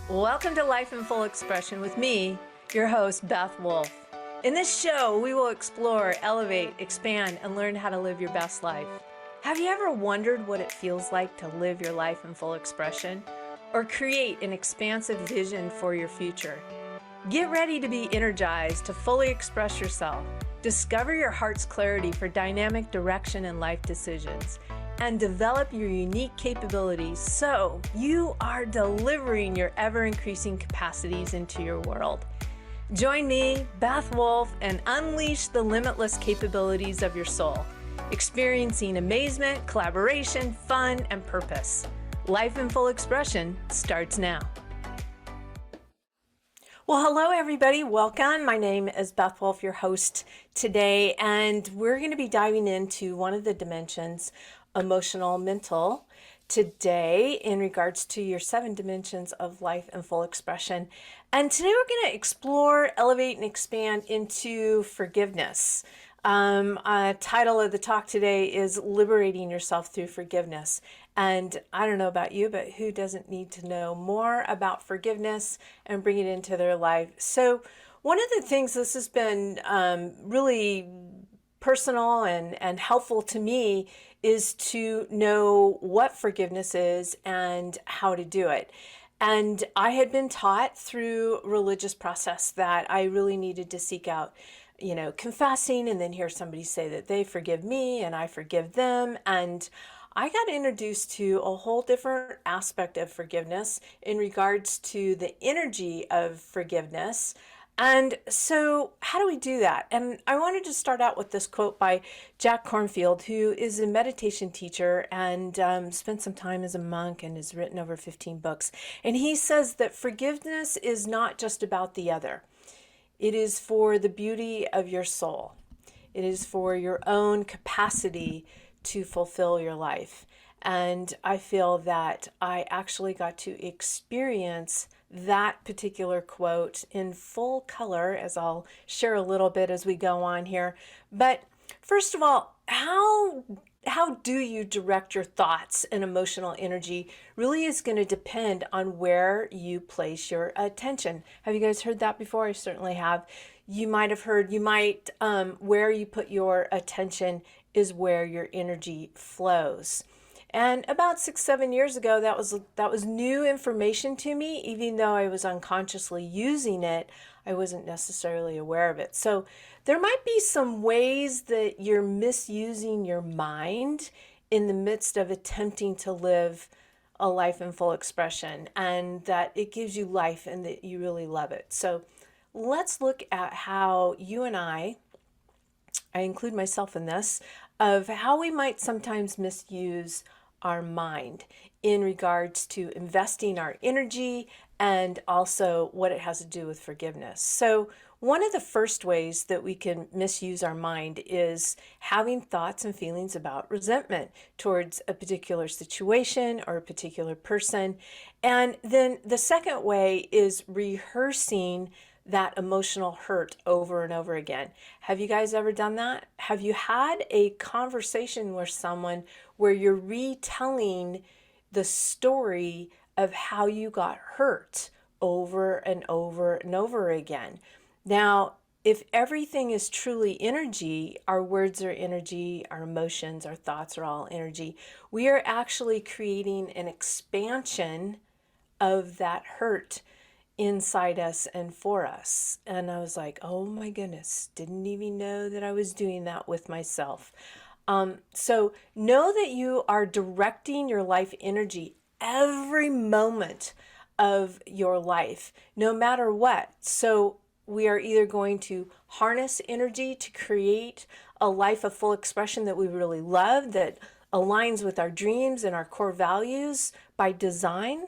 Welcome to Life in Full Expression with me, your host, Beth Wolf. In this show, we will explore, elevate, expand, and learn how to live your best life. Have you ever wondered what it feels like to live your life in full expression or create an expansive vision for your future? Get ready to be energized to fully express yourself, discover your heart's clarity for dynamic direction in life decisions, and develop your unique capabilities so you are delivering your ever-increasing capacities into your world. Join me, Beth Wolf, and unleash the limitless capabilities of your soul, experiencing amazement, collaboration, fun, and purpose. Life in Full Expression starts now. Well, hello everybody, welcome. My name is Beth Wolf, your host today, and we're going to be diving into one of the dimensions, emotional, mental, today in regards to your 7 dimensions of life and full expression. And today we're going to explore, elevate, and expand into forgiveness. Title of the talk today is Liberating Yourself Through Forgiveness. And I don't know about you, but who doesn't need to know more about forgiveness and bring it into their life? So one of the things, this has been really personal and helpful to me, is to know what forgiveness is and how to do it. And I had been taught through religious process that I really needed to seek out, confessing, and then hear somebody say that they forgive me and I forgive them. And I got introduced to a whole different aspect of forgiveness in regards to the energy of forgiveness. And so how do we do that? And I wanted to start out with this quote by Jack Kornfield, who is a meditation teacher and spent some time as a monk and has written over 15 books. And he says that forgiveness is not just about the other. It is for the beauty of your soul. It is for your own capacity to fulfill your life. And I feel that I actually got to experience that particular quote in full color, as I'll share a little bit as we go on here. But first of all, how do you direct your thoughts and emotional energy really is going to depend on where you place your attention. Have you guys heard that before? I certainly have. You might have heard, where you put your attention is where your energy flows. And about 6-7 years ago, that was new information to me. Even though I was unconsciously using it, I wasn't necessarily aware of it. So there might be some ways that you're misusing your mind in the midst of attempting to live a life in full expression, and that it gives you life and that you really love it. So let's look at how you and I include myself in this, of how we might sometimes misuse our mind in regards to investing our energy and also what it has to do with forgiveness. So one of the first ways that we can misuse our mind is having thoughts and feelings about resentment towards a particular situation or a particular person. And then the second way is rehearsing that emotional hurt over and over again. Have you guys ever done that? Have you had a conversation with someone where you're retelling the story of how you got hurt over and over and over again? Now, if everything is truly energy, our words are energy, our emotions, our thoughts are all energy, we are actually creating an expansion of that hurt inside us and for us. And I was like, oh my goodness, didn't even know that I was doing that with myself. So know that you are directing your life energy every moment of your life, no matter what. So we are either going to harness energy to create a life of full expression that we really love, that aligns with our dreams and our core values by design,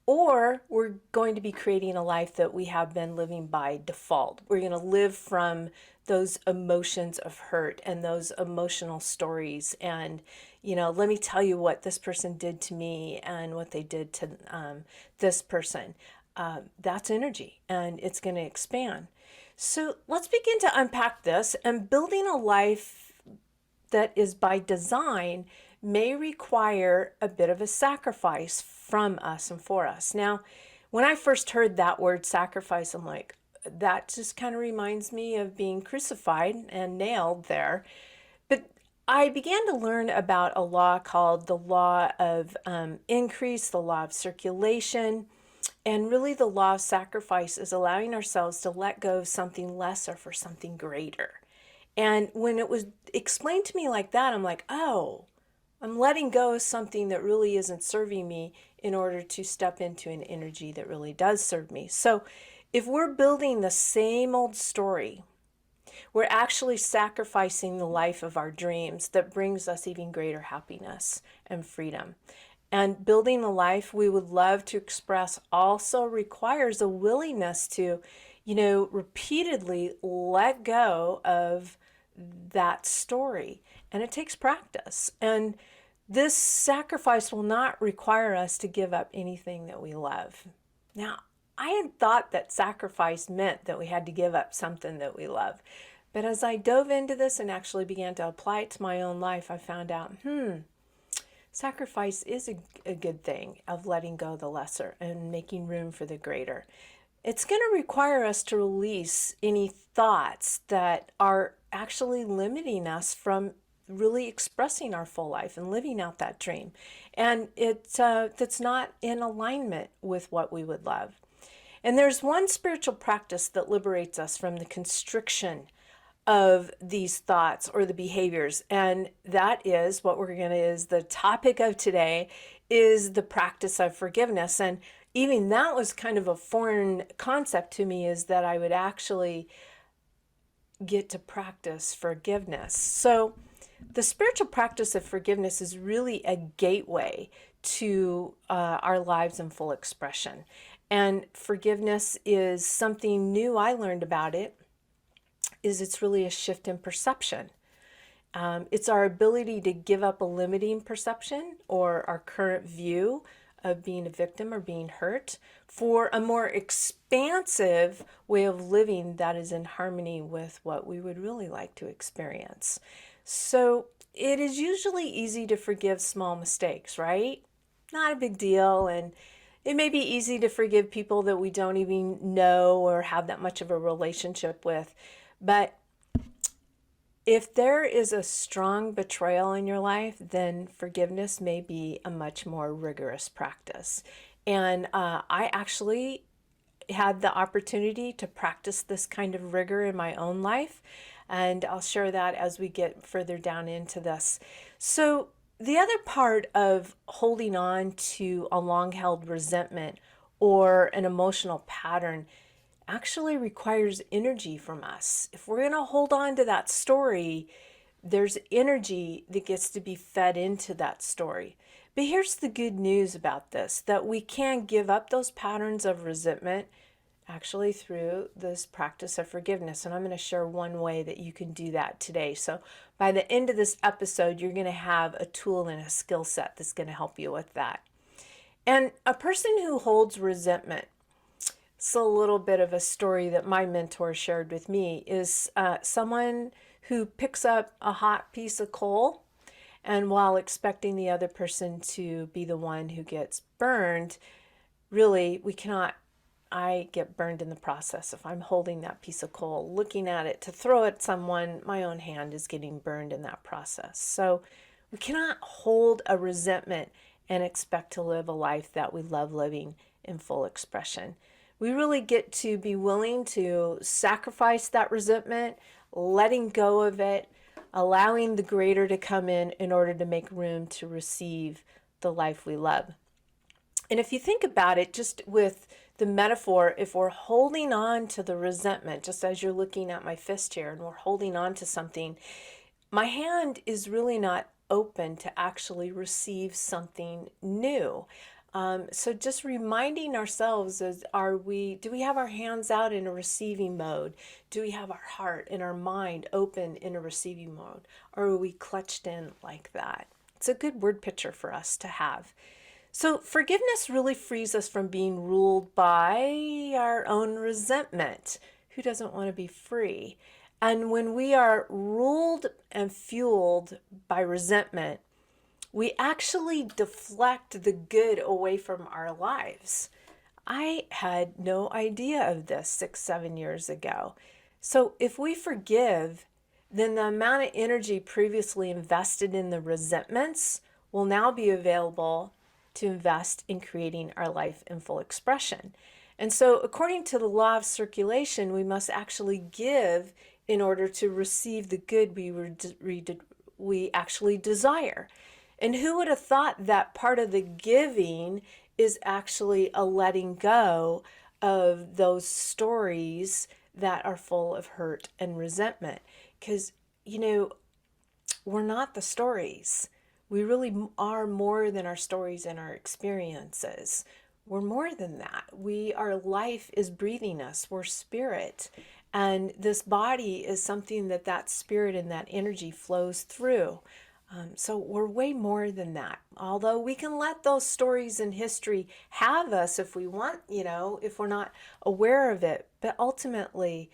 or we're going to be creating a life that we have been living by default. We're going to live from those emotions of hurt and those emotional stories. And, let me tell you what this person did to me and what they did to this person. That's energy, and it's going to expand. So let's begin to unpack this. And building a life that is by design may require a bit of a sacrifice from us and for us. Now, when I first heard that word sacrifice, I'm like, that just kind of reminds me of being crucified and nailed there. But I began to learn about a law called the law of increase, the law of circulation. And really, the law of sacrifice is allowing ourselves to let go of something lesser for something greater. And when it was explained to me like that, I'm like, oh, I'm letting go of something that really isn't serving me in order to step into an energy that really does serve me. So if we're building the same old story, we're actually sacrificing the life of our dreams that brings us even greater happiness and freedom. And building the life we would love to express also requires a willingness to, repeatedly let go of that story. And it takes practice. And this sacrifice will not require us to give up anything that we love. Now, I had thought that sacrifice meant that we had to give up something that we love. But as I dove into this and actually began to apply it to my own life, I found out, sacrifice is a good thing of letting go of the lesser and making room for the greater. It's going to require us to release any thoughts that are actually limiting us from really expressing our full life and living out that dream. And that's not in alignment with what we would love. And there's one spiritual practice that liberates us from the constriction of these thoughts or the behaviors, and that is what is the topic of today, is the practice of forgiveness. And even that was kind of a foreign concept to me, is that I would actually get to practice forgiveness. So the spiritual practice of forgiveness is really a gateway to our lives in full expression. And forgiveness is something new. I learned about it is it's really a shift in perception. It's our ability to give up a limiting perception or our current view of being a victim or being hurt for a more expansive way of living that is in harmony with what we would really like to experience. So it is usually easy to forgive small mistakes, right? Not a big deal. And it may be easy to forgive people that we don't even know or have that much of a relationship with. But if there is a strong betrayal in your life, then forgiveness may be a much more rigorous practice. And I actually had the opportunity to practice this kind of rigor in my own life. And I'll share that as we get further down into this. So the other part of holding on to a long-held resentment or an emotional pattern actually requires energy from us. If we're going to hold on to that story, there's energy that gets to be fed into that story. But here's the good news about this, that we can give up those patterns of resentment actually through this practice of forgiveness. And I'm going to share one way that you can do that today. So by the end of this episode, you're going to have a tool and a skill set that's going to help you with that. And a person who holds resentment, it's a little bit of a story that my mentor shared with me, is someone who picks up a hot piece of coal, and while expecting the other person to be the one who gets burned, really I get burned in the process. If I'm holding that piece of coal, looking at it to throw at someone, my own hand is getting burned in that process. So we cannot hold a resentment and expect to live a life that we love living in full expression. We really get to be willing to sacrifice that resentment, letting go of it, allowing the greater to come in order to make room to receive the life we love. And if you think about it, just with the metaphor, if we're holding on to the resentment, just as you're looking at my fist here, and we're holding on to something, my hand is really not open to actually receive something new. So just reminding ourselves, do we have our hands out in a receiving mode? Do we have our heart and our mind open in a receiving mode? Or are we clutched in like that? It's a good word picture for us to have. So forgiveness really frees us from being ruled by our own resentment. Who doesn't want to be free? And when we are ruled and fueled by resentment, we actually deflect the good away from our lives. I had no idea of this 6, 7 years ago. So if we forgive, then the amount of energy previously invested in the resentments will now be available to invest in creating our life in full expression. And so, according to the law of circulation, we must actually give in order to receive the good we actually desire. And who would have thought that part of the giving is actually a letting go of those stories that are full of hurt and resentment? Because, we're not the stories. We really are more than our stories and our experiences. We're more than that. Our life is breathing us. We're spirit. And this body is something that spirit and that energy flows through. So we're way more than that. Although we can let those stories in history have us if we want, if we're not aware of it. But ultimately,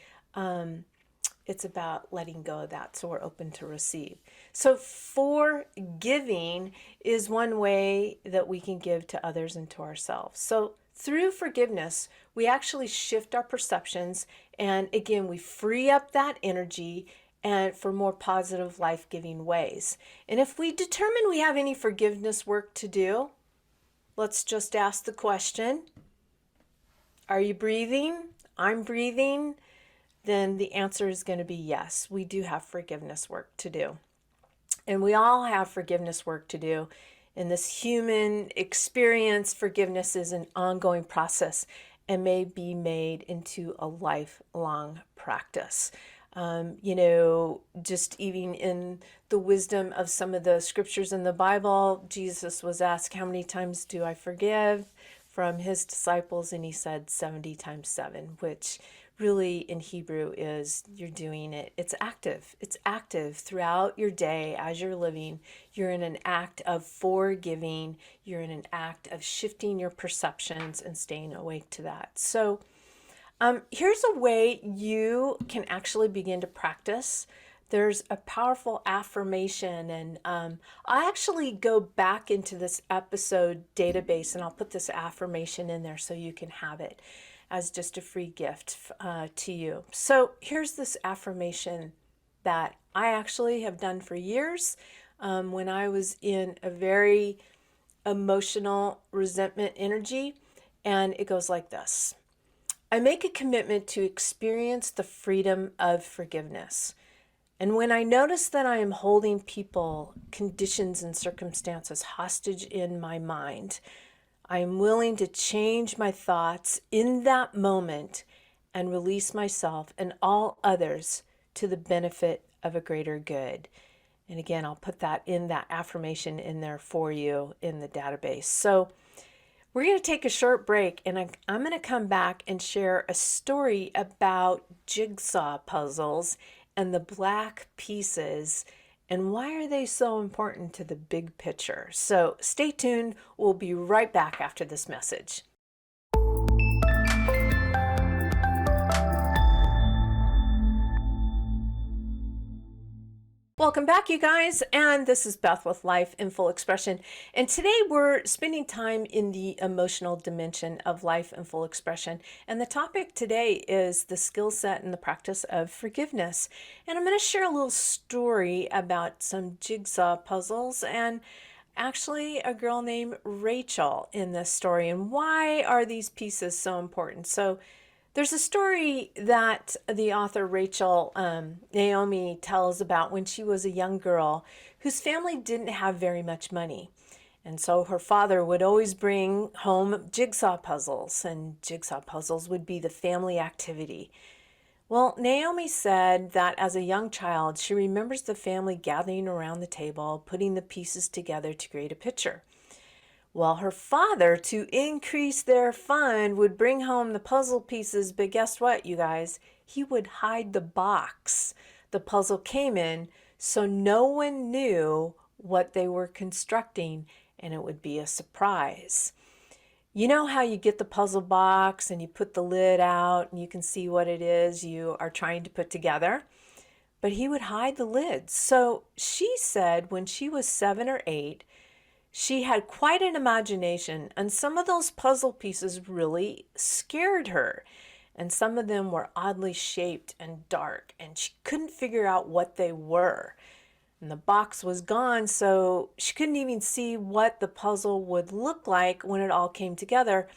it's about letting go of that so we're open to receive. So forgiving is one way that we can give to others and to ourselves. So through forgiveness, we actually shift our perceptions, and again, we free up that energy and for more positive, life-giving ways. And if we determine we have any forgiveness work to do, let's just ask the question, are you breathing? I'm breathing. Then the answer is going to be yes. We do have forgiveness work to do. And we all have forgiveness work to do. In this human experience, forgiveness is an ongoing process and may be made into a lifelong practice. Just even in the wisdom of some of the scriptures in the Bible, Jesus was asked, how many times do I forgive from his disciples? And he said 70 times 7, which really in Hebrew is you're doing it. It's active. It's active throughout your day as you're living. You're in an act of forgiving. You're in an act of shifting your perceptions and staying awake to that. So here's a way you can actually begin to practice. There's a powerful affirmation, and I actually go back into this episode database, and I'll put this affirmation in there so you can have it as just a free gift to you. So here's this affirmation that I actually have done for years when I was in a very emotional resentment energy, and it goes like this. I make a commitment to experience the freedom of forgiveness. And when I notice that I am holding people, conditions, and circumstances hostage in my mind, I am willing to change my thoughts in that moment and release myself and all others to the benefit of a greater good. And again, I'll put that affirmation in there for you in the database. So we're going to take a short break, and I'm going to come back and share a story about jigsaw puzzles and the black pieces and why are they so important to the big picture. So stay tuned. We'll be right back after this message. Welcome back, you guys, and this is Beth with Life in Full Expression. And today we're spending time in the emotional dimension of life in full expression. And the topic today is the skill set and the practice of forgiveness. And I'm going to share a little story about some jigsaw puzzles and actually a girl named Rachel in this story. And why are these pieces so important? So there's a story that the author Rachel Naomi tells about when she was a young girl whose family didn't have very much money. And so her father would always bring home jigsaw puzzles, and jigsaw puzzles would be the family activity. Well, Naomi said that as a young child, she remembers the family gathering around the table, putting the pieces together to create a picture. Well, her father, to increase their fun, would bring home the puzzle pieces, but guess what, you guys? He would hide the box the puzzle came in so no one knew what they were constructing, and it would be a surprise. You know how you get the puzzle box and you put the lid out and you can see what it is you are trying to put together? But he would hide the lids. So she said when she was 7 or 8, she had quite an imagination, and some of those puzzle pieces really scared her. And some of them were oddly shaped and dark, and she couldn't figure out what they were. And the box was gone, so she couldn't even see what the puzzle would look like when it all came together.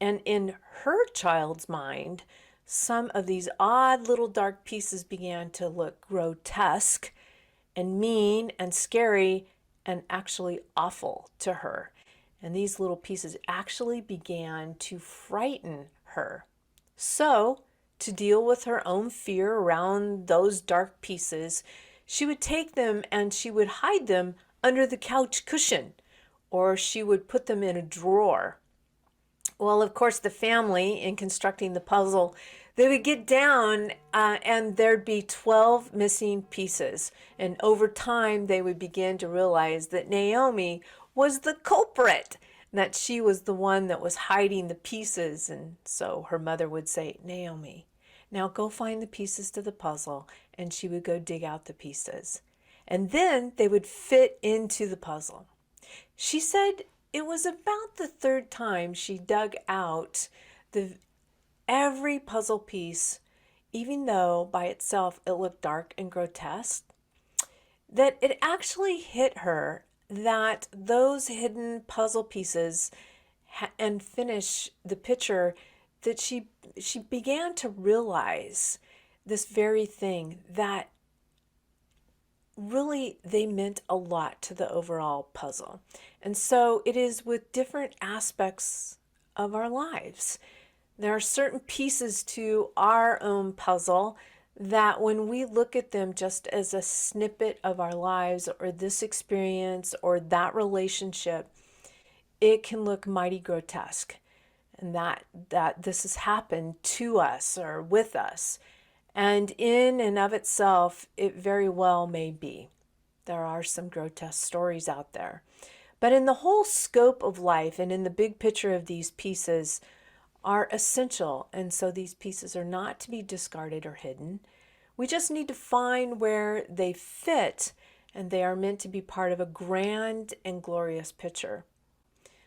And in her child's mind, some of these odd little dark pieces began to look grotesque and mean and scary and actually awful to her. And these little pieces actually began to frighten her. So, to deal with her own fear around those dark pieces, she would take them and she would hide them under the couch cushion, or she would put them in a drawer. Well, of course, the family, in constructing the puzzle, they would get down and there'd be 12 missing pieces. And over time, they would begin to realize that Naomi was the culprit, that she was the one that was hiding the pieces. And so her mother would say, Naomi, now go find the pieces to the puzzle. And she would go dig out the pieces. And then they would fit into the puzzle. She said it was about the third time she dug out every puzzle piece, even though by itself it looked dark and grotesque, that it actually hit her that those hidden puzzle pieces and finish the picture, that she began to realize this very thing, that really they meant a lot to the overall puzzle. And so it is with different aspects of our lives. There are certain pieces to our own puzzle that when we look at them just as a snippet of our lives, or this experience or that relationship, it can look mighty grotesque. And that this has happened to us or with us. And in and of itself, it very well may be. There are some grotesque stories out there. But in the whole scope of life and in the big picture of these pieces are essential. And so these pieces are not to be discarded or hidden. We just need to find where they fit, and they are meant to be part of a grand and glorious picture.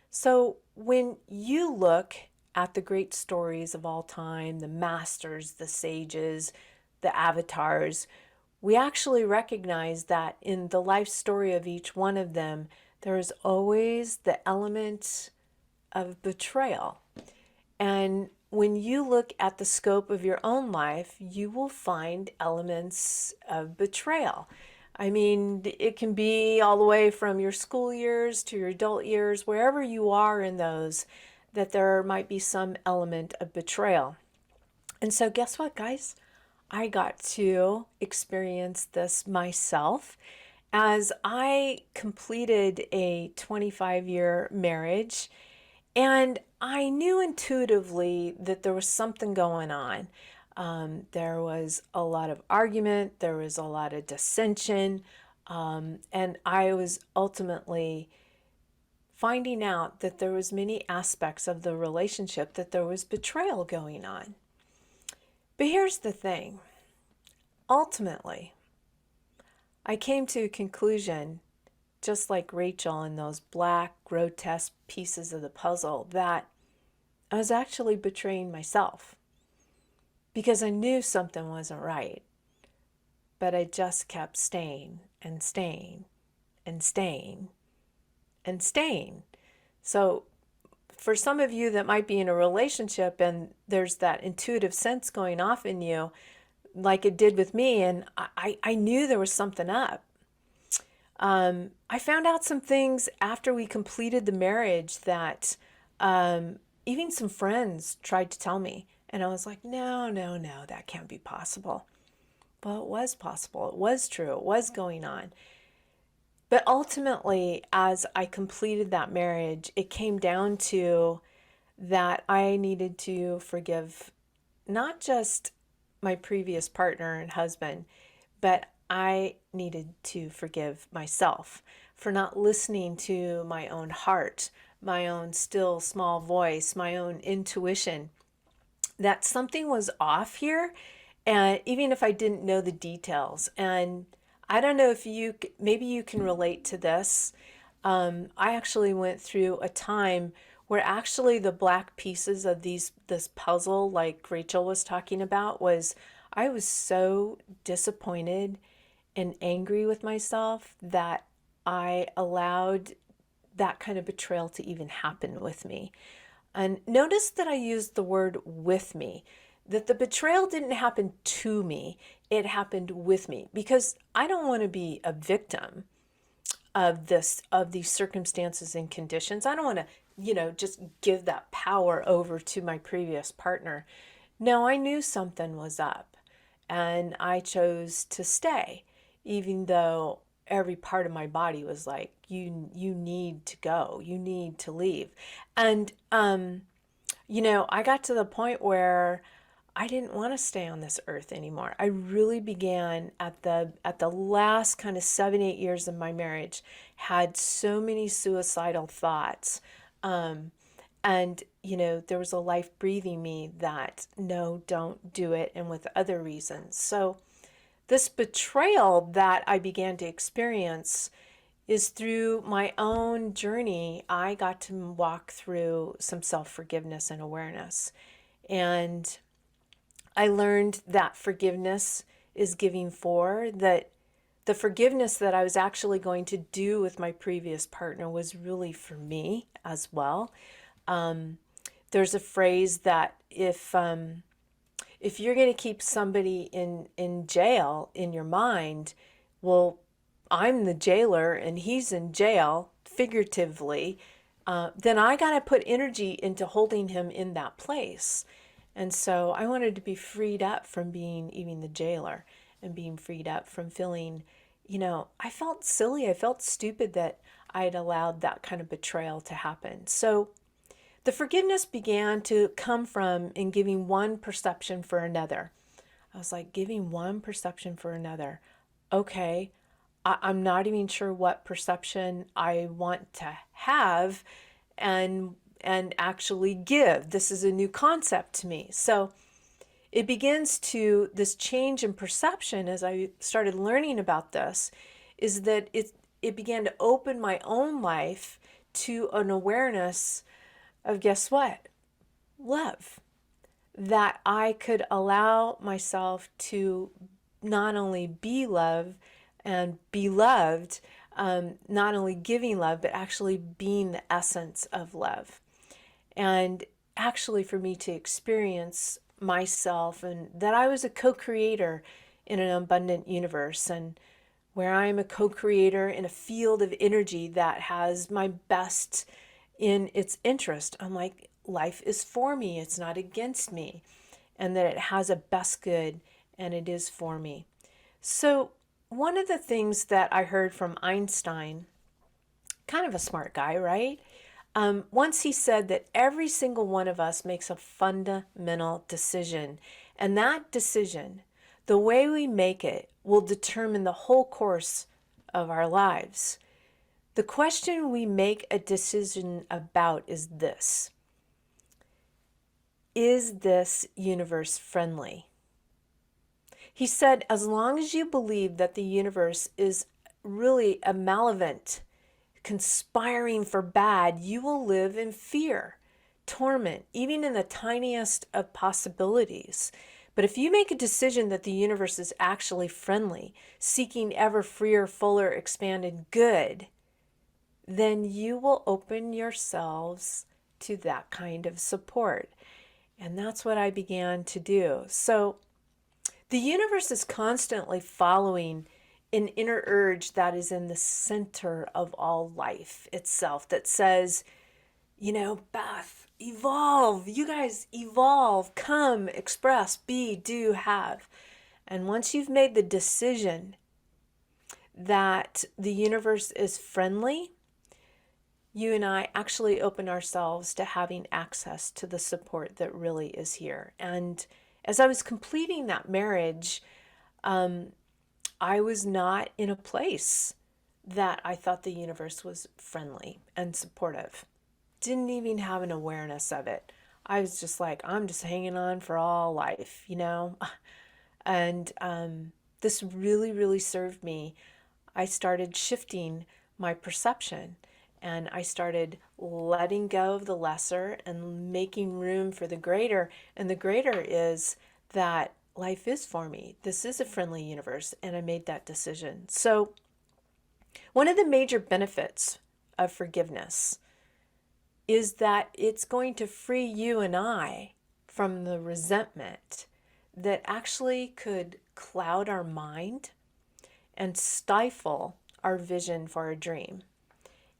So when you look at the great stories of all time, the masters, the sages, the avatars, we actually recognize that in the life story of each one of them, there is always the element of betrayal. And when you look at the scope of your own life, you will find elements of betrayal. I mean, it can be all the way from your school years to your adult years, wherever you are in those, that there might be some element of betrayal. And so guess what, guys? I got to experience this myself as I completed a 25-year marriage. And I knew intuitively that there was something going on. There was a lot of argument, there was a lot of dissension, and I was ultimately finding out that there was many aspects of the relationship that there was betrayal going on. But here's the thing. Ultimately, I came to a conclusion, just like Rachel in those black, grotesque pieces of the puzzle, that I was actually betraying myself because I knew something wasn't right, but I just kept staying and staying and staying and staying. So for some of you that might be in a relationship and there's that intuitive sense going off in you, like it did with me, and I knew there was something up. I found out some things after we completed the marriage that even some friends tried to tell me. And I was like, no, that can't be possible. Well, it was possible. It was true. It was going on. But ultimately, as I completed that marriage, it came down to that I needed to forgive not just my previous partner and husband, but I needed to forgive myself for not listening to my own heart, my own still small voice, my own intuition, that something was off here. And even if I didn't know the details, and I don't know if maybe you can relate to this. I actually went through a time where actually the black pieces of this puzzle, like Rachel was talking about, was I was so disappointed and angry with myself that I allowed that kind of betrayal to even happen with me. And notice that I used the word with me, that the betrayal didn't happen to me, it happened with me, because I don't want to be a victim of these circumstances and conditions. I don't want to, just give that power over to my previous partner. No, I knew something was up, and I chose to stay, even though every part of my body was like, you need to go, you need to leave. And I got to the point where I didn't want to stay on this earth anymore. I really began at the last kind of 7, 8 years of my marriage, had so many suicidal thoughts. And there was a life breathing me that no, don't do it, and with other reasons. So this betrayal that I began to experience is through my own journey. I got to walk through some self-forgiveness and awareness. And I learned that forgiveness is giving for, that the forgiveness that I was actually going to do with my previous partner was really for me as well. There's a phrase that if you're going to keep somebody in jail in your mind, well, I'm the jailer and he's in jail, figuratively, then I got to put energy into holding him in that place. And so I wanted to be freed up from being even the jailer, and being freed up from feeling, I felt silly. I felt stupid that I had allowed that kind of betrayal to happen. So the forgiveness began to come from in giving one perception for another. I was like, giving one perception for another. Okay, I'm not even sure what perception I want to have and actually give. This is a new concept to me. So it begins to, this change in perception as I started learning about this, is that it began to open my own life to an awareness of, guess what? Love. That I could allow myself to not only be loved and be loved, not only giving love, but actually being the essence of love. And actually for me to experience myself, and that I was a co-creator in an abundant universe, and where I'm a co-creator in a field of energy that has my best in its interest. I'm like, life is for me, it's not against me, and that it has a best good, and it is for me. So one of the things that I heard from Einstein, kind of a smart guy, right? Once he said that every single one of us makes a fundamental decision, and that decision, the way we make it, will determine the whole course of our lives. The question we make a decision about is this: is this universe friendly? He said, as long as you believe that the universe is really a malevolent, conspiring for bad, you will live in fear, torment, even in the tiniest of possibilities. But if you make a decision that the universe is actually friendly, seeking ever freer, fuller, expanded good, then you will open yourselves to that kind of support. And that's what I began to do. So the universe is constantly following an inner urge that is in the center of all life itself, that says, Beth, evolve. You guys evolve, come, express, be, do, have. And once you've made the decision that the universe is friendly, you and I actually open ourselves to having access to the support that really is here. And as I was completing that marriage, I was not in a place that I thought the universe was friendly and supportive. didn't even have an awareness of it. I was just like, I'm just hanging on for all life, you know? And this really, really served me. I started shifting my perception, and I started letting go of the lesser and making room for the greater. And the greater is that life is for me. This is a friendly universe, and I made that decision. So, one of the major benefits of forgiveness is that it's going to free you and I from the resentment that actually could cloud our mind and stifle our vision for a dream.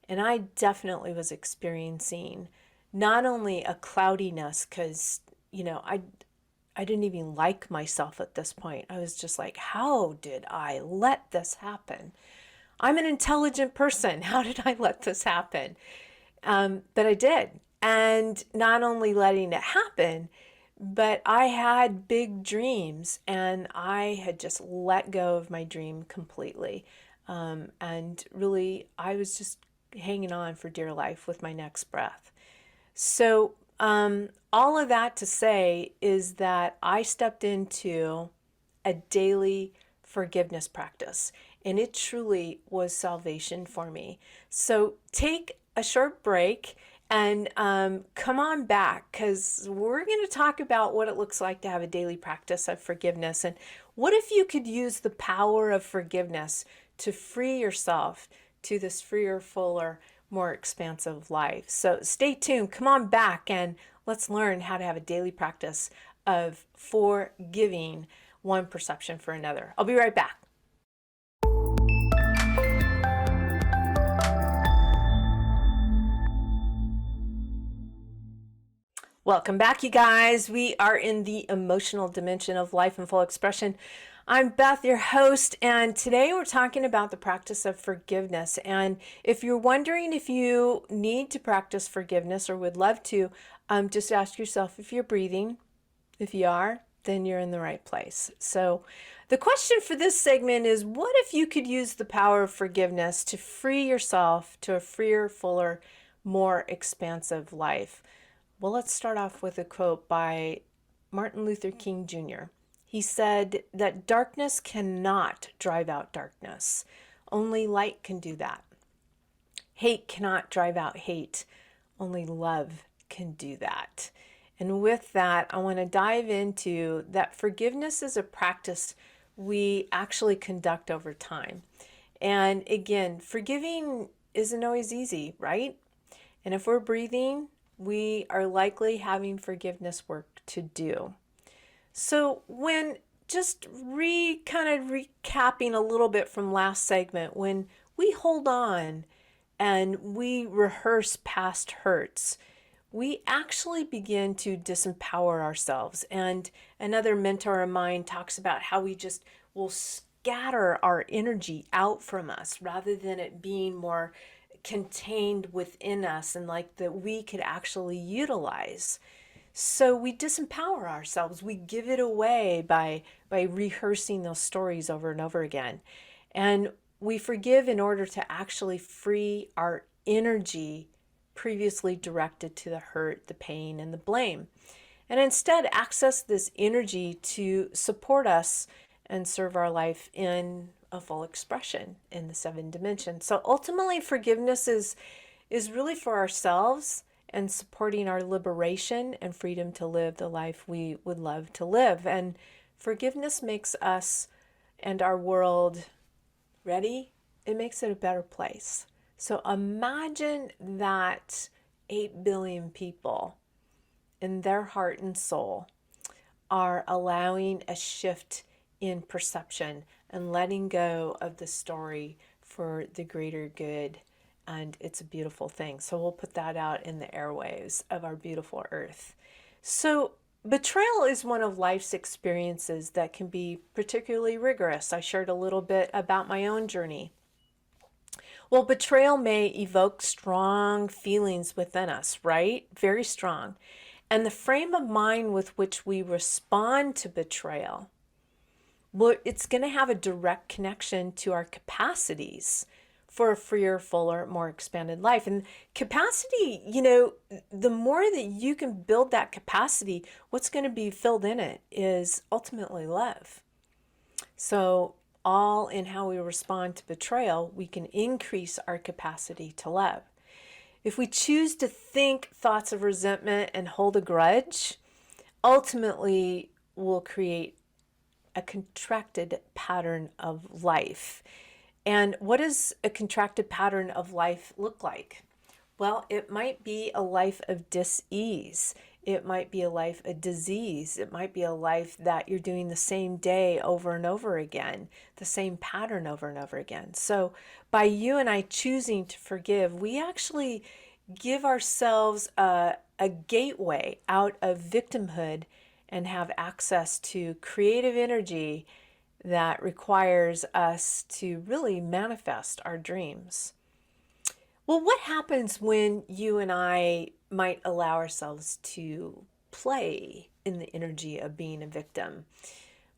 And I definitely was experiencing not only a cloudiness, because, I didn't even like myself at this point. I was just like, how did I let this happen? I'm an intelligent person. How did I let this happen? But I did. And not only letting it happen, but I had big dreams, and I had just let go of my dream completely. And really, I was just hanging on for dear life with my next breath. So, all of that to say is that I stepped into a daily forgiveness practice, and it truly was salvation for me. So, take a short break and come on back, because we're going to talk about what it looks like to have a daily practice of forgiveness. And what if you could use the power of forgiveness to free yourself to this freer, fuller, more expansive life? So stay tuned, come on back, and let's learn how to have a daily practice of forgiving one perception for another. I'll be right back. Welcome back, you guys. We are in the emotional dimension of life in full expression. I'm Beth, your host, and today we're talking about the practice of forgiveness. And if you're wondering if you need to practice forgiveness or would love to, just ask yourself if you're breathing. If you are, then you're in the right place. So the question for this segment is, what if you could use the power of forgiveness to free yourself to a freer, fuller, more expansive life? Well, let's start off with a quote by Martin Luther King Jr. He said that darkness cannot drive out darkness. Only light can do that. Hate cannot drive out hate. Only love can do that. And with that, I want to dive into that forgiveness is a practice we actually conduct over time. And again, forgiving isn't always easy, right? And if we're breathing, we are likely having forgiveness work to do. So when just kind of recapping a little bit from last segment, when we hold on and we rehearse past hurts, we actually begin to disempower ourselves. And another mentor of mine talks about how we just will scatter our energy out from us rather than it being more contained within us and like that we could actually utilize. So we disempower ourselves. We give it away by rehearsing those stories over and over again. And we forgive in order to actually free our energy previously directed to the hurt, the pain, and the blame. And instead access this energy to support us and serve our life in a full expression in the 7 dimensions. So ultimately, forgiveness is really for ourselves and supporting our liberation and freedom to live the life we would love to live. And forgiveness makes us and our world, ready? It makes it a better place. So imagine that 8 billion people in their heart and soul are allowing a shift in perception and letting go of the story for the greater good. And it's a beautiful thing. So we'll put that out in the airwaves of our beautiful earth. So betrayal is one of life's experiences that can be particularly rigorous. I shared a little bit about my own journey. Well, betrayal may evoke strong feelings within us, right? Very strong. And the frame of mind with which we respond to betrayal, well, it's going to have a direct connection to our capacities for a freer, fuller, more expanded life. And capacity, the more that you can build that capacity, what's going to be filled in it is ultimately love. So, all in how we respond to betrayal, we can increase our capacity to love. If we choose to think thoughts of resentment and hold a grudge, ultimately we'll create a contracted pattern of life. And what does a contracted pattern of life look like? Well, it might be a life of dis-ease. It might be a life of disease. It might be a life that you're doing the same day over and over again, the same pattern over and over again. So by you and I choosing to forgive, we actually give ourselves a gateway out of victimhood and have access to creative energy that requires us to really manifest our dreams. Well, what happens when you and I might allow ourselves to play in the energy of being a victim?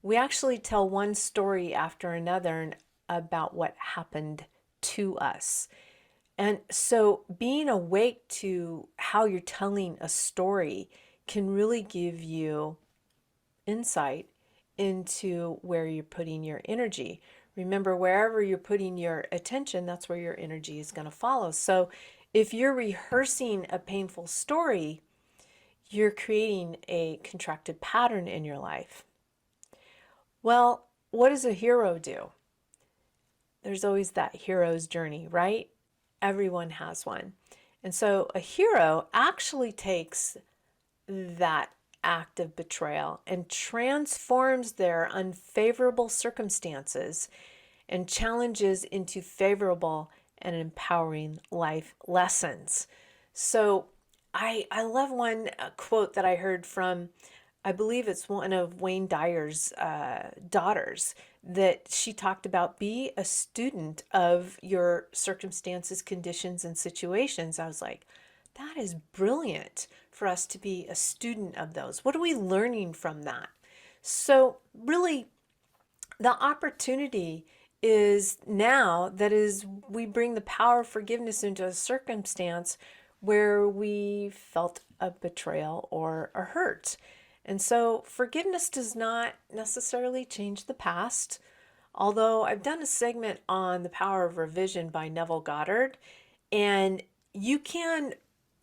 We actually tell one story after another about what happened to us. And so being awake to how you're telling a story can really give you insight into where you're putting your energy. Remember, wherever you're putting your attention, that's where your energy is going to follow. So if you're rehearsing a painful story, you're creating a contracted pattern in your life. Well, what does a hero do? There's always that hero's journey, right? Everyone has one. And so a hero actually takes that act of betrayal and transforms their unfavorable circumstances and challenges into favorable and empowering life lessons. So I love one quote that I heard from, I believe it's one of Wayne Dyer's daughters, that she talked about: be a student of your circumstances, conditions, and situations. I was like, that is brilliant for us to be a student of those. What are we learning from that? So really, the opportunity is now that is we bring the power of forgiveness into a circumstance where we felt a betrayal or a hurt. And so forgiveness does not necessarily change the past. Although I've done a segment on the power of revision by Neville Goddard, and you can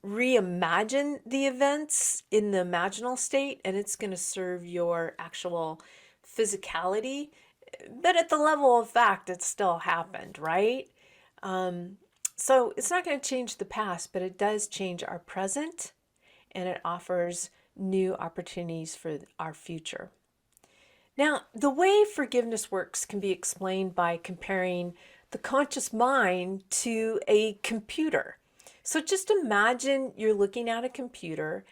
reimagine the events in the imaginal state, and it's going to serve your actual physicality. But at the level of fact, it still happened, right? So it's not going to change the past, but it does change our present, and it offers new opportunities for our future. Now, the way forgiveness works can be explained by comparing the conscious mind to a computer. So just imagine you're looking at a computer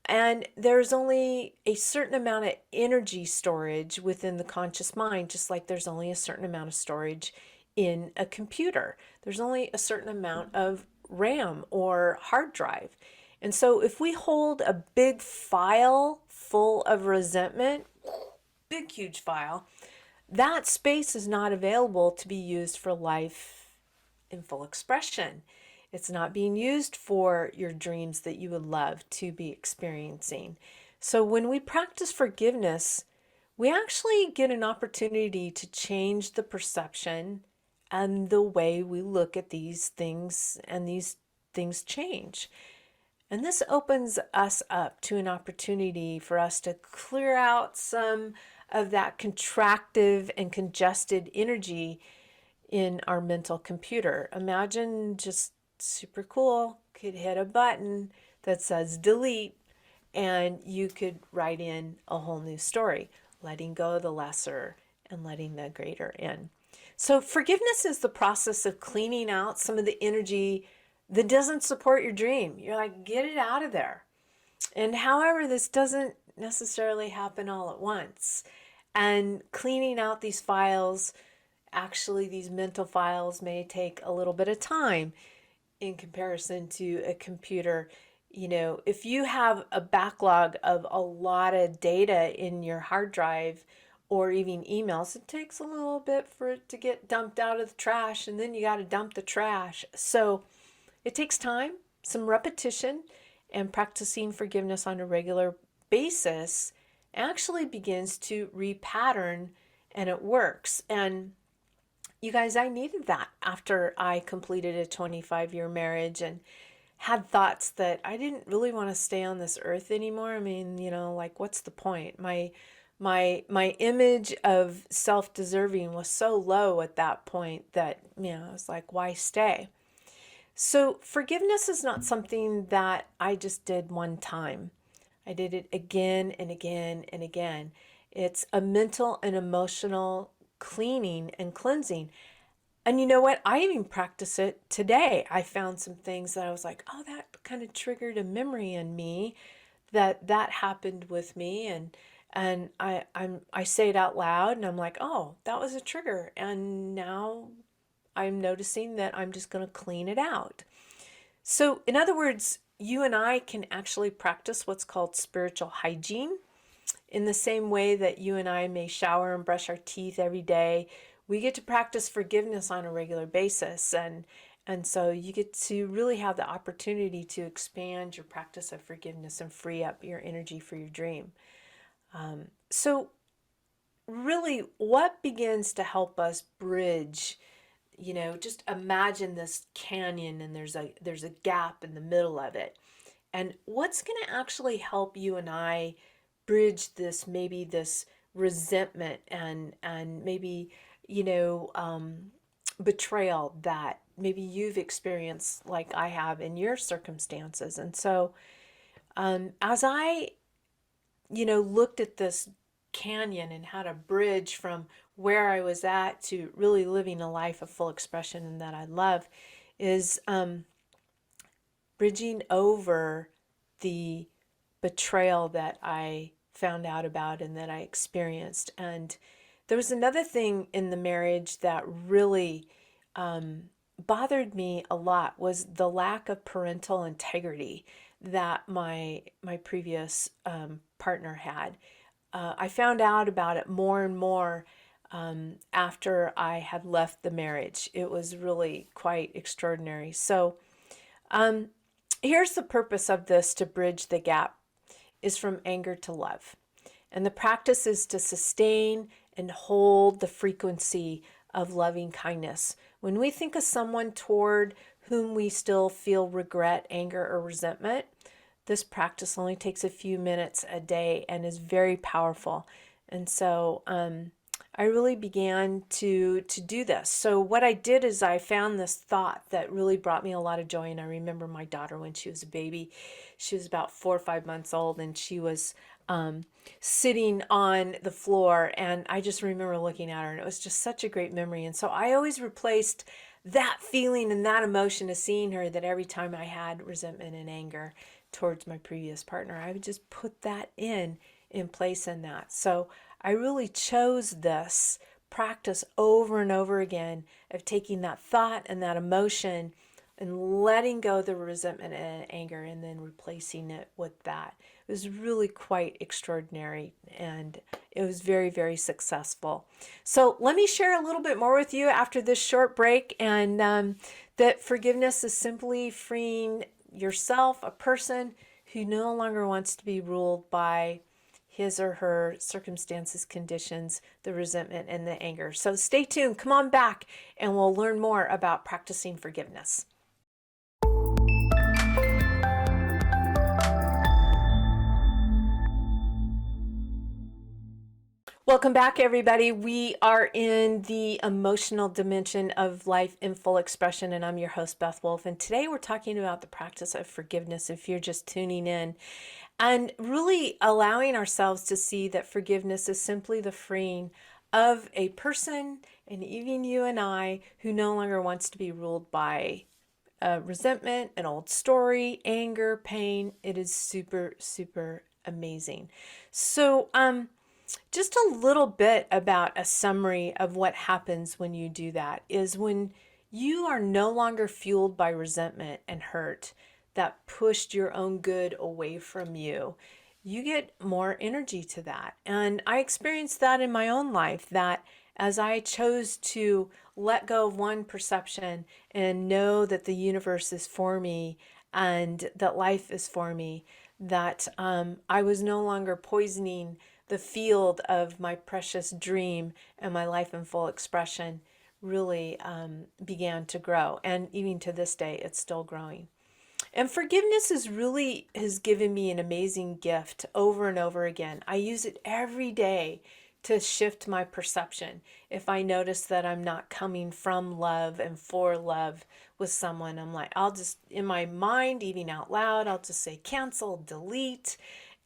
and there's only a certain amount of energy storage within the conscious mind, just like there's only a certain amount of storage in a computer. There's only a certain amount of RAM or hard drive. And so if we hold a big file full of resentment, big, huge file, that space is not available to be used for life in full expression. It's not being used for your dreams that you would love to be experiencing. So when we practice forgiveness, we actually get an opportunity to change the perception and the way we look at these things, and these things change. And this opens us up to an opportunity for us to clear out some of that contractive and congested energy in our mental computer. Imagine just super cool, could hit a button that says delete, and you could write in a whole new story, letting go of the lesser and letting the greater in. So forgiveness is the process of cleaning out some of the energy that doesn't support your dream. You're like, get it out of there. And however, this doesn't necessarily happen all at once. And cleaning out these files, actually these mental files, may take a little bit of time in comparison to a computer. If you have a backlog of a lot of data in your hard drive or even emails, it takes a little bit for it to get dumped out of the trash, and then you got to dump the trash. So it takes time, some repetition, and practicing forgiveness on a regular basis actually begins to repattern, and it works. And you guys, I needed that after I completed a 25-year marriage and had thoughts that I didn't really want to stay on this earth anymore. I mean, like, what's the point? My image of self-deserving was so low at that point that, I was like, why stay? So forgiveness is not something that I just did one time. I did it again and again and again. It's a mental and emotional cleaning and cleansing. And you know what? I even practice it today. I found some things that I was like, oh, that kind of triggered a memory in me that happened with me, and I say it out loud, and I'm like, oh, that was a trigger, and now I'm noticing that I'm just going to clean it out. So, in other words, you and I can actually practice what's called spiritual hygiene. In the same way that you and I may shower and brush our teeth every day, we get to practice forgiveness on a regular basis. And so you get to really have the opportunity to expand your practice of forgiveness and free up your energy for your dream. So really, what begins to help us bridge, just imagine this canyon, and there's a gap in the middle of it. And what's going to actually help you and I bridge this resentment and maybe, betrayal that maybe you've experienced like I have in your circumstances. And so as I, looked at this canyon and how to bridge from where I was at to really living a life of full expression and that I love, is bridging over the betrayal that I found out about and that I experienced. And there was another thing in the marriage that really bothered me a lot, was the lack of parental integrity that my previous partner had. I found out about it more and more after I had left the marriage. It was really quite extraordinary. So here's the purpose of this: to bridge the gap is from anger to love. And the practice is to sustain and hold the frequency of loving kindness. When we think of someone toward whom we still feel regret, anger, or resentment, this practice only takes a few minutes a day and is very powerful. And so I really began to do this. So what I did is I found this thought that really brought me a lot of joy. And I remember my daughter when she was a baby. She was about 4 or 5 months old, and she was sitting on the floor. And I just remember looking at her, and it was just such a great memory. And so I always replaced that feeling and that emotion of seeing her, that every time I had resentment and anger towards my previous partner, I would just put that in place in that. So I really chose this practice over and over again of taking that thought and that emotion and letting go of the resentment and anger, and then replacing it with that. It was really quite extraordinary, and it was very, very successful. So let me share a little bit more with you after this short break, and that forgiveness is simply freeing yourself, a person who no longer wants to be ruled by his or her circumstances, conditions, the resentment, and the anger. So stay tuned, come on back, and we'll learn more about practicing forgiveness. Welcome back, everybody. We are in the emotional dimension of life in full expression, and I'm your host, Beth Wolf. And today we're talking about the practice of forgiveness, if you're just tuning in, and really allowing ourselves to see that forgiveness is simply the freeing of a person, and even you and I, who no longer wants to be ruled by resentment, an old story, anger, pain. It is super, super amazing. So, just a little bit about a summary of what happens when you do that is when you are no longer fueled by resentment and hurt that pushed your own good away from you. you get more energy to that. And I experienced that in my own life, that as I chose to let go of one perception and know that the universe is for me and that life is for me, that I was no longer poisoning the field of my precious dream, and my life in full expression really began to grow. And even to this day, it's still growing. And forgiveness has given me an amazing gift over and over again. I use it every day to shift my perception. If I notice that I'm not coming from love and for love with someone, I'm like, I'll just, in my mind, even out loud, I'll just say cancel, delete,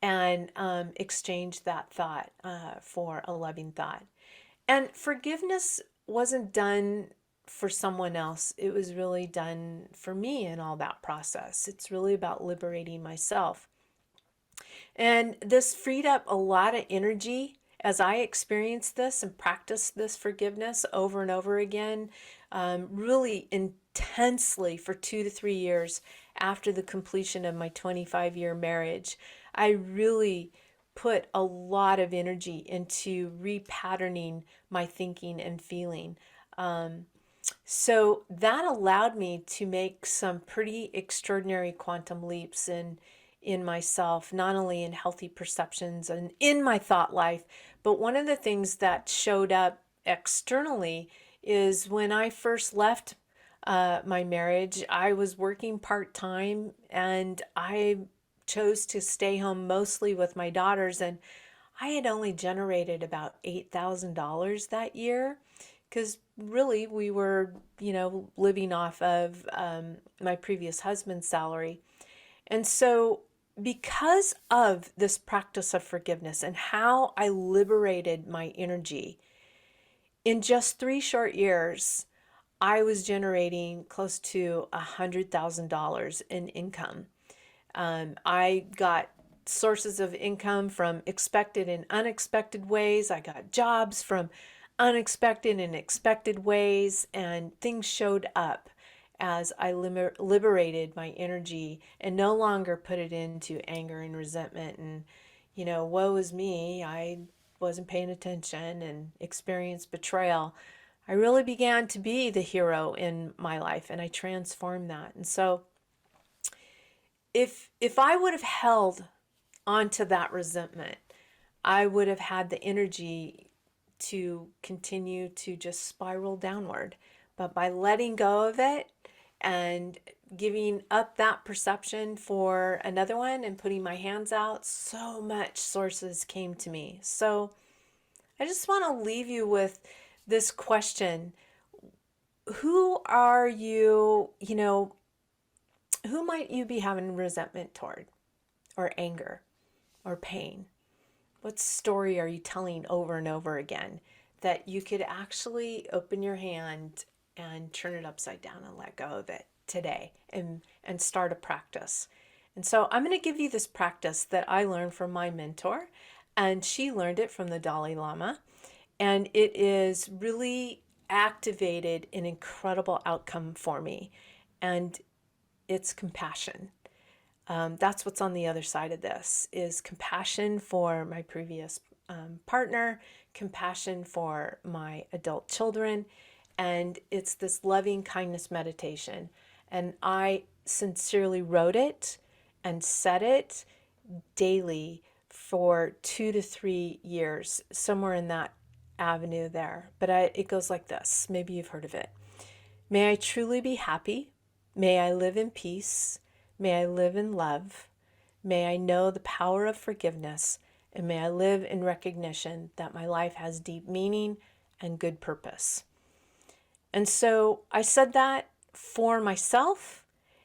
and exchange that thought for a loving thought. And forgiveness wasn't done for someone else. It was really done for me in all that process. It's really about liberating myself. And this freed up a lot of energy as I experienced this and practiced this forgiveness over and over again, really intensely for 2 to 3 years after the completion of my 25-year marriage. I really put a lot of energy into repatterning my thinking and feeling. So that allowed me to make some pretty extraordinary quantum leaps in myself, not only in healthy perceptions and in my thought life, but one of the things that showed up externally is when I first left my marriage, I was working part-time and I chose to stay home mostly with my daughters, and I had only generated about $8,000 that year because really we were, living off of my previous husband's salary. And so, because of this practice of forgiveness and how I liberated my energy, in just 3 short years, I was generating close to $100,000 in income. I got sources of income from expected and unexpected ways. I got jobs from unexpected and expected ways, and things showed up as I liberated my energy and no longer put it into anger and resentment and, woe is me, I wasn't paying attention, and experienced betrayal. I really began to be the hero in my life, and I transformed that. And so if I would have held onto that resentment, I would have had the energy to continue to just spiral downward. But by letting go of it and giving up that perception for another one and putting my hands out, so much sources came to me. So I just want to leave you with this question. Who are you, who might you be having resentment toward, or anger, or pain? What story are you telling over and over again that you could actually open your hand and turn it upside down and let go of it today and start a practice? And so I'm going to give you this practice that I learned from my mentor, and she learned it from the Dalai Lama. And it is really activated an incredible outcome for me. And it's compassion. That's what's on the other side of this, is compassion for my previous partner, compassion for my adult children, and it's this loving kindness meditation. And I sincerely wrote it and said it daily for 2 to 3 years, somewhere in that avenue there. But it goes like this. Maybe you've heard of it. May I truly be happy. May I live in peace. May I live in love. May I know the power of forgiveness. And may I live in recognition that my life has deep meaning and good purpose. And so I said that for myself,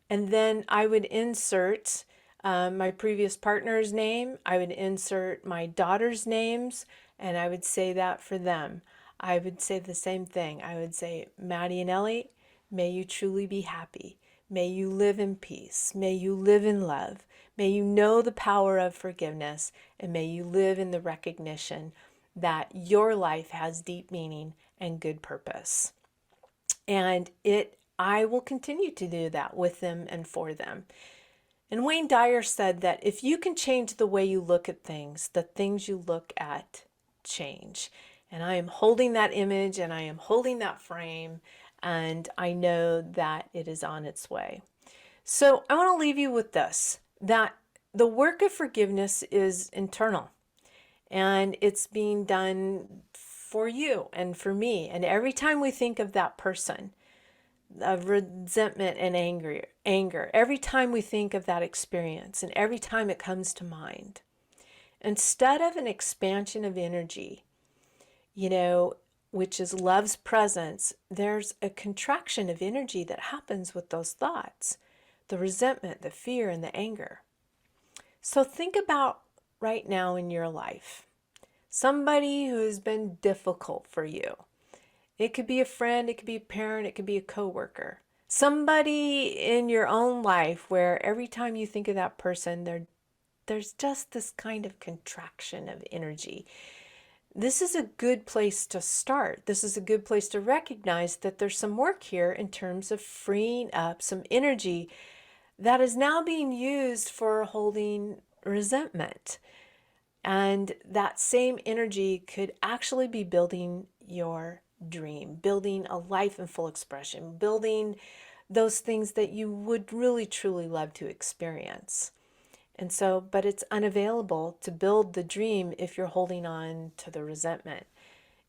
and then I would insert my previous partner's name, I would insert my daughter's names, and I would say that for them. I would say the same thing. I would say, Maddie and Ellie, may you truly be happy. May you live in peace. May you live in love. May you know the power of forgiveness, and may you live in the recognition that your life has deep meaning and good purpose. And I will continue to do that with them and for them. And Wayne Dyer said that if you can change the way you look at things, the things you look at change. And I am holding that image and I am holding that frame, and I know that it is on its way. So I want to leave you with this, that the work of forgiveness is internal, and it's being done for you and for me. And every time we think of that person, of resentment and anger, every time we think of that experience and every time it comes to mind, instead of an expansion of energy, which is love's presence, there's a contraction of energy that happens with those thoughts, the resentment, the fear, and the anger. So think about right now in your life, somebody who has been difficult for you. It could be a friend, it could be a parent, it could be a coworker. Somebody in your own life where every time you think of that person, there's just this kind of contraction of energy. This is a good place to start. This is a good place to recognize that there's some work here in terms of freeing up some energy that is now being used for holding resentment. And that same energy could actually be building your dream, building a life in full expression, building those things that you would really truly love to experience. And so, but it's unavailable to build the dream if you're holding on to the resentment.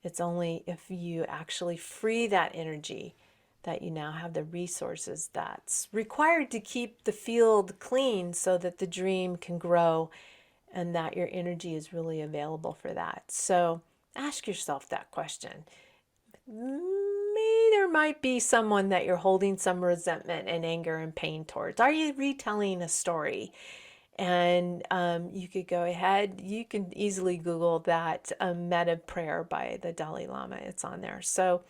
It's only if you actually free that energy that you now have the resources that's required to keep the field clean so that the dream can grow and that your energy is really available for that. So ask yourself that question. Maybe there might be someone that you're holding some resentment and anger and pain towards. Are you retelling a story? And you could go ahead, you can easily Google that metta prayer by the Dalai Lama. It's on there. So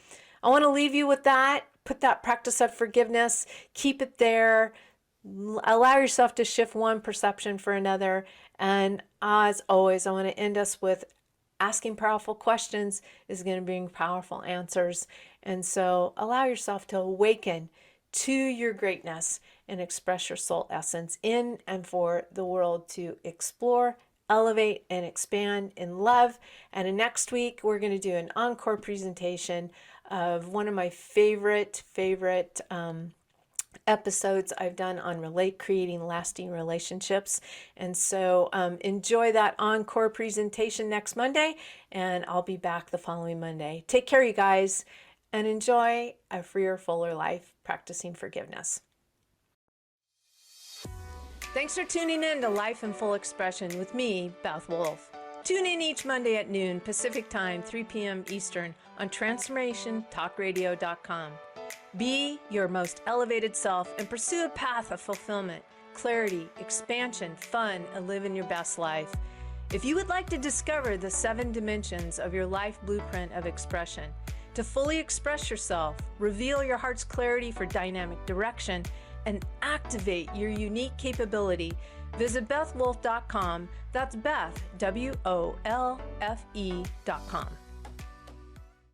I want to leave you with that. Put that practice of forgiveness, keep it there. Allow yourself to shift one perception for another. And as always, I want to end us with asking powerful questions is going to bring powerful answers. And so allow yourself to awaken to your greatness and express your soul essence in and for the world to explore, elevate, and expand in love. And next week, we're going to do an encore presentation of one of my favorite episodes I've done on creating lasting relationships. And so enjoy that encore presentation next Monday, and I'll be back the following Monday. Take care, you guys, and enjoy a freer, fuller life practicing forgiveness. Thanks for tuning in to Life in Full Expression with me, Beth Wolf. Tune in each Monday at noon Pacific Time, 3 p.m. Eastern on TransformationTalkRadio.com. Be your most elevated self and pursue a path of fulfillment, clarity, expansion, fun, and living your best life. If you would like to discover the 7 dimensions of your life blueprint of expression, to fully express yourself, reveal your heart's clarity for dynamic direction, and activate your unique capability, visit BethWolf.com. That's Beth, WOLFE.com.